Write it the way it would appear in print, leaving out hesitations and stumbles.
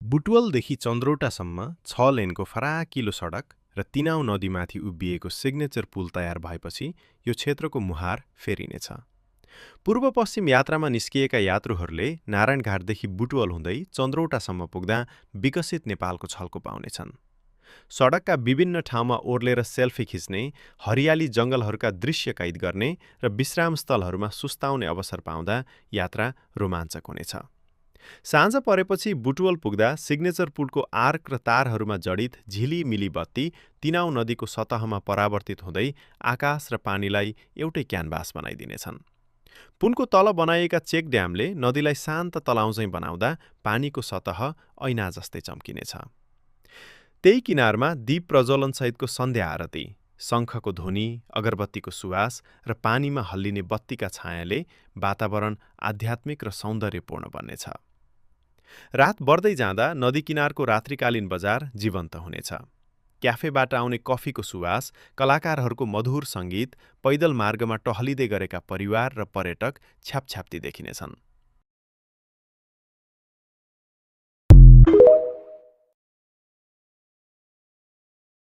बुटवलदेखि चन्द्रौटासम्म 6 लेनको फराकिलो सडक र तिनाउ नदीमाथि उभिएको सिग्नेचर पुल तयार भएपछि यो क्षेत्रको मुहार फेरिनेछ। पूर्व पश्चिम यात्रामा निस्किएका यात्रुहरूले नारायणघाटदेखि बुटवल हुँदै चन्द्रौटासम्म पुग्दा विकसित नेपालको छल्को पाउनेछन्। सडकका विभिन्न ठाउँमा ओर्लेर सेल्फी खिच्ने, हरियाली जङ्गलहरूका दृश्य कैद गर्ने र विश्रामस्थलहरूमा सुस्ताउने अवसर पाउँदा यात्रा रोमाञ्चक हुनेछ। साँझ परेपछि बुटवल पुग्दा सिग्नेचर पुलको आर्क र तारहरूमा जडित झिलिमिली बत्ती तिनाउ नदीको सतहमा परावर्तित हुँदै आकाश र पानीलाई एउटै क्यानभास बनाइदिनेछन्। पुलको तल बनाइएका चेक ड्यामले नदीलाई शान्त तलाउझैँ बनाउँदा पानीको सतह ऐना जस्तै चम्किनेछ। त्यही किनारमा दीप प्रज्वलनसहितको सन्ध्या आरती, शङ्खको ध्वनि, अगरबत्तीको सुवास र पानीमा हल्लिने बत्तीका छायाले वातावरण आध्यात्मिक र सौन्दर्यपूर्ण बन्नेछ। रात बढ्दै जाँदा नदी किनारको रात्रिकालीन बजार जीवन्त हुनेछ। क्याफेबाट आउने कफीको सुवास, कलाकारहरूको मधुर सङ्गीत, पैदल मार्गमा टहलिँदै गरेका परिवार र पर्यटक छ्यापछ्याप्ती देखिनेछन्।